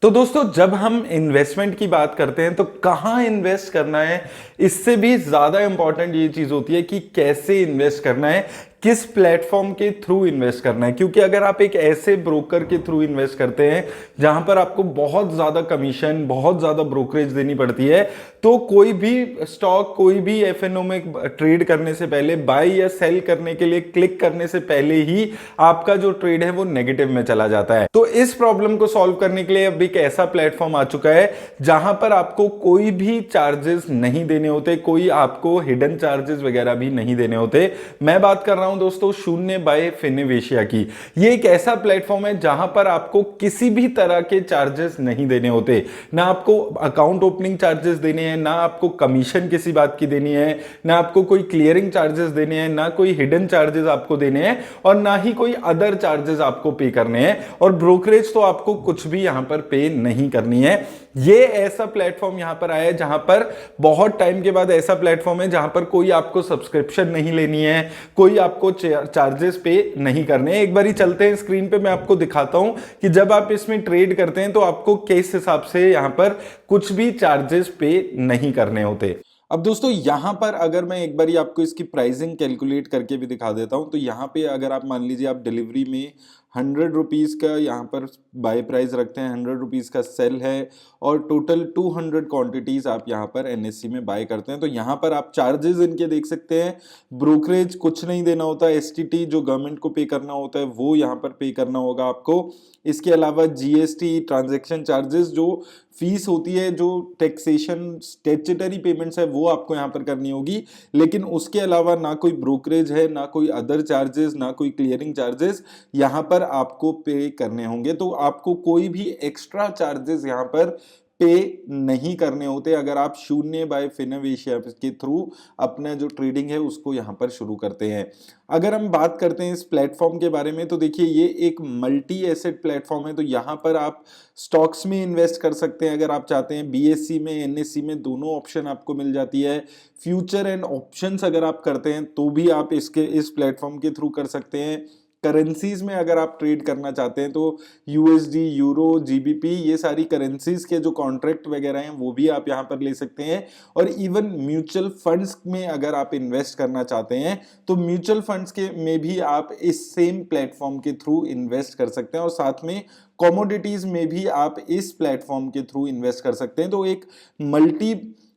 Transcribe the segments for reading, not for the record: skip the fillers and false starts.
तो दोस्तों जब हम इन्वेस्टमेंट की बात करते हैं तो कहाँ इन्वेस्ट करना है, इससे भी ज्यादा इंपॉर्टेंट ये चीज होती है कि कैसे इन्वेस्ट करना है, किस प्लेटफॉर्म के थ्रू इन्वेस्ट करना है। क्योंकि अगर आप एक ऐसे ब्रोकर के थ्रू इन्वेस्ट करते हैं जहां पर आपको बहुत ज्यादा कमीशन, बहुत ज्यादा ब्रोकरेज देनी पड़ती है, तो कोई भी स्टॉक, कोई भी एफएनओ में ट्रेड करने से पहले, बाय या सेल करने के लिए क्लिक करने से पहले ही आपका जो ट्रेड है वो नेगेटिव में चला जाता है। तो इस प्रॉब्लम को सॉल्व करने के लिए अब एक ऐसा प्लेटफॉर्म आ चुका है जहां पर आपको कोई भी चार्जेस नहीं देने होते, कोई आपको हिडन चार्जेस वगैरह भी नहीं देने होते। मैं बात कर रहा हूं दोस्तों शून्य बाय फिनोवेशिया की। ये एक ऐसा प्लेटफॉर्म है जहां पर आपको किसी भी तरह के चार्जेस नहीं देने होते। ना आपको अकाउंट ओपनिंग चार्जेस देने हैं, ना आपको कमीशन किसी बात की देनी है, ना आपको कोई क्लियरिंग चार्जेस देने हैं, ना कोई हिडन चार्जेस आपको देने हैं, और ना ही कोई अदर चार्जेस आपको पे करने हैं। और ब्रोकरेज तो आपको कुछ भी यहां पर पे नहीं करनी है। ये ऐसा प्लेटफॉर्म यहां पर आया है जहां पर बहुत टाइम के बाद ऐसा प्लेटफॉर्म है जहां पर कोई आपको सब्सक्रिप्शन नहीं लेनी है, कोई आपको चार्जेस पे नहीं करने हैं। एक बार ही चलते हैं स्क्रीन पे, मैं आपको दिखाता हूं कि जब आप इसमें ट्रेड करते हैं तो आपको किस हिसाब से यहां पर कुछ भी चार्जेस पे नहीं करने होते। अब दोस्तों यहां पर अगर मैं एक बार आपको इसकी प्राइसिंग कैलकुलेट करके भी दिखा देता हूं, तो यहां पे अगर आप मान लीजिए आप डिलीवरी में 100 रुपीज़ का यहाँ पर बाय प्राइस रखते हैं, 100 रुपीज़ का सेल है, और टोटल 200 क्वांटिटीज आप यहाँ पर एनएससी में बाय करते हैं, तो यहाँ पर आप चार्जेस इनके देख सकते हैं। ब्रोकरेज कुछ नहीं देना होता, एसटीटी जो गवर्नमेंट को पे करना होता है वो यहाँ पर पे करना होगा आपको। इसके अलावा जीएसटी, ट्रांजैक्शन चार्जेस, जो फीस होती है, जो टैक्सेशन स्टैट्यूटरी पेमेंट्स है, वो आपको यहाँ पर करनी होगी। लेकिन उसके अलावा ना कोई ब्रोकरेज है, ना कोई अदर चार्जेस, ना कोई क्लियरिंग चार्जेस यहाँ पर आपको पे करने होंगे। तो आपको कोई भी एक्स्ट्रा चार्जेस यहाँ पर पे नहीं करने होते अगर आप शून्य बाय फिनोवेशिया के थ्रू अपना जो ट्रेडिंग है उसको यहाँ पर शुरू करते हैं। अगर हम बात करते हैं इस प्लेटफॉर्म के बारे में, तो देखिए ये एक मल्टी एसेट प्लेटफॉर्म है। तो यहाँ पर आप स्टॉक्स में इन्वेस्ट कर सकते हैं अगर आप चाहते हैं, बीएससी में, एनएससी में, दोनों ऑप्शन आपको मिल जाती है। फ्यूचर एंड ऑप्शंस अगर आप करते हैं तो भी आप इस प्लेटफॉर्म के थ्रू कर सकते हैं। करेंसीज में अगर आप ट्रेड करना चाहते हैं तो यूएसडी, यूरो, जीबीपी, ये सारी करेंसीज के जो कॉन्ट्रैक्ट वगैरह हैं वो भी आप यहाँ पर ले सकते हैं। और इवन म्यूचुअल फंड्स में अगर आप इन्वेस्ट करना चाहते हैं तो म्यूचुअल फंड्स के में भी आप इस सेम प्लेटफॉर्म के थ्रू इन्वेस्ट कर सकते हैं। और साथ में कमोडिटीज में भी आप इस प्लेटफॉर्म के थ्रू इन्वेस्ट कर सकते हैं। तो एक मल्टी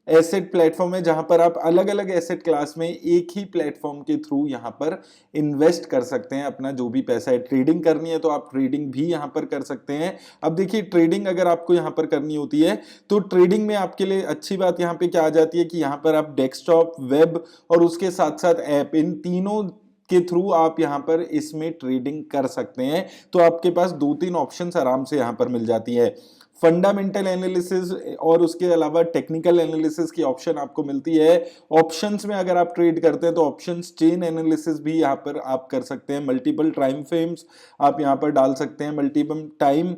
एसेट प्लेटफॉर्म है जहां पर आप अलग अलग एसेट क्लास में एक ही प्लेटफॉर्म के थ्रू यहां पर इन्वेस्ट कर सकते हैं। अपना जो भी पैसा है, ट्रेडिंग करनी है तो आप ट्रेडिंग भी यहां पर कर सकते हैं। अब देखिए ट्रेडिंग अगर आपको यहां पर करनी होती है तो ट्रेडिंग में आपके लिए अच्छी बात यहां पे क्या आ जाती है कि यहां पर आप डेस्कटॉप, वेब और उसके साथ साथ ऐप, इन तीनों के थ्रू आप यहां पर इसमें ट्रेडिंग कर सकते हैं। तो आपके पास 2-3 ऑप्शंस आराम से यहां पर मिल जाती है। फंडामेंटल एनालिसिस और उसके अलावा टेक्निकल एनालिसिस की ऑप्शन आपको मिलती है। ऑप्शंस में अगर आप ट्रेड करते हैं तो ऑप्शंस चेन एनालिसिस भी यहाँ पर आप कर सकते हैं। मल्टीपल टाइम फ्रेम्स आप यहाँ पर डाल सकते हैं, मल्टीपल टाइम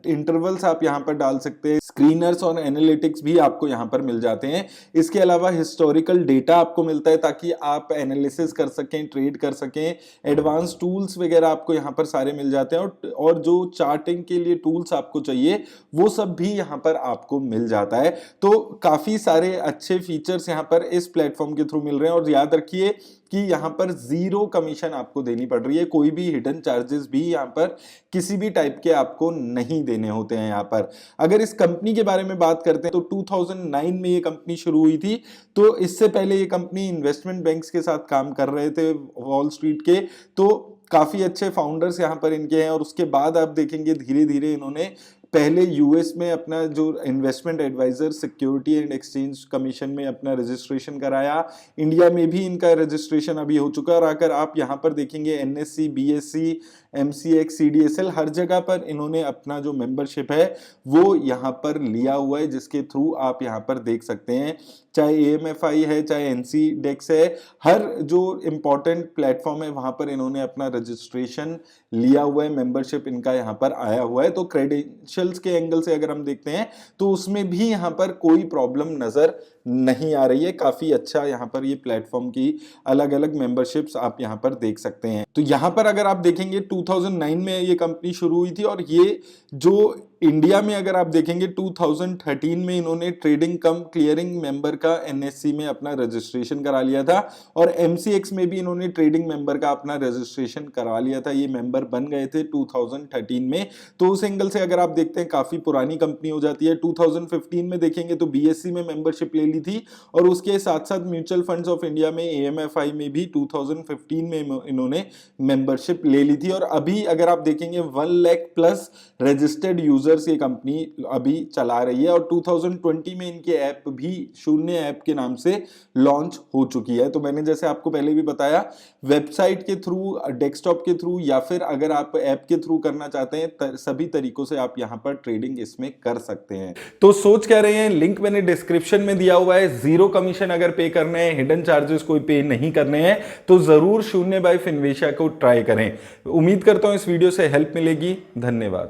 इंटरवल्स आप यहाँ पर डाल सकते हैं। स्क्रीनर्स और एनालिटिक्स भी आपको यहाँ पर मिल जाते हैं। इसके अलावा हिस्टोरिकल डेटा आपको मिलता है ताकि आप एनालिसिस कर सकें, ट्रेड कर सकें। एडवांस टूल्स वगैरह आपको यहाँ पर सारे मिल जाते हैं, और जो चार्टिंग के लिए टूल्स आपको चाहिए वो सब भी यहाँ पर आपको मिल जाता है। तो काफी सारे अच्छे फीचर्स यहाँ पर इस प्लेटफॉर्म के थ्रू मिल रहे हैं। और याद रखिए कि यहाँ पर 0 कमीशन आपको देनी पड़ रही है, कोई भी हिडन चार्जेस भी यहाँ पर किसी भी टाइप के आपको नहीं देने होते हैं यहाँ पर। अगर इस कंपनी के बारे में बात करते हैं तो 2009 में ये कंपनी शुरू हुई थी। तो इससे पहले ये कंपनी इन्वेस्टमेंट बैंक्स के साथ काम कर रहे थे, वॉल स्ट्रीट के। तो काफी अच्छे फाउंडर्स यहाँ पर इनके हैं। और उसके बाद आप देखेंगे धीरे धीरे इन्होंने पहले यूएस में अपना जो investment advisor security and exchange commission में अपना रजिस्ट्रेशन कराया। इंडिया में भी इनका रजिस्ट्रेशन अभी हो चुका है। और अगर आप यहाँ पर देखेंगे एनएससी, बीएससी, एमसीएक्स, सीडीएसएल, हर जगह पर इन्होंने अपना जो मेंबरशिप है वो यहाँ पर लिया हुआ है, जिसके थ्रू आप यहाँ पर देख सकते हैं। चाहे एएमएफआई है, चाहे एनसीडेक्स है, हर जो इंपॉर्टेंट प्लेटफॉर्म है वहां पर इन्होंने अपना रजिस्ट्रेशन लिया हुआ है, मेंबरशिप इनका यहाँ पर आया हुआ है। तो क्रेडेंशियल फाइनेंशियल्स के एंगल से अगर हम देखते हैं तो उसमें भी यहाँ पर कोई प्रॉब्लम नजर नहीं आ रही है। काफी अच्छा यहाँ पर ये प्लेटफॉर्म की अलग अलग मेंबरशिप्स आप यहाँ पर देख सकते हैं। तो यहाँ पर अगर आप देखेंगे 2009 में ये कंपनी शुरू हुई थी और ये जो इंडिया में अगर आप देखेंगे 2013 में इन्होंने ट्रेडिंग कम क्लियरिंग मेंबर का एनएससी में अपना रजिस्ट्रेशन करा लिया था और एमसीएक्स में भी इन्होंने ट्रेडिंग मेंबर का अपना रजिस्ट्रेशन करवा लिया था। ये मेंबर बन गए थे 2013 में। तो उस एंगल से अगर आप देखते हैं काफी पुरानी कंपनी हो जाती है। 2015 में देखेंगे तो बीएससी में मेंबरशिप ले ली थी और उसके साथ साथ म्यूचुअल फंड्स ऑफ इंडिया में एएमएफआई में भी 2015 में इन्होंने मेंबरशिप ले ली थी। और अभी अगर आप देखेंगे 1 लाख प्लस रजिस्टर्ड यूजर्स ये कंपनी अभी चला रही है और 2020 में इनके ऐप भी शून्य ऐप के नाम से लॉन्च हो चुकी है। तो मैंने जैसे आपको पहले भी बताया, वेबसाइट के थ्रू, डेस्कटॉप के थ्रू या फिर अगर आप ऐप के थ्रू करना चाहते हैं, सभी तरीकों से आप यहां पर ट्रेडिंग इसमें कर सकते हैं। तो सोच क्या रहे हैं, लिंक मैंने डिस्क्रिप्शन में दिया हुआ है। 0 कमीशन अगर पे करने हैं, हिडन चार्जेस कोई पे नहीं करने हैं, तो जरूर शून्य बाय फिनवेशिया को ट्राई करें। उम्मीद करता हूं इस वीडियो से हेल्प मिलेगी। धन्यवाद।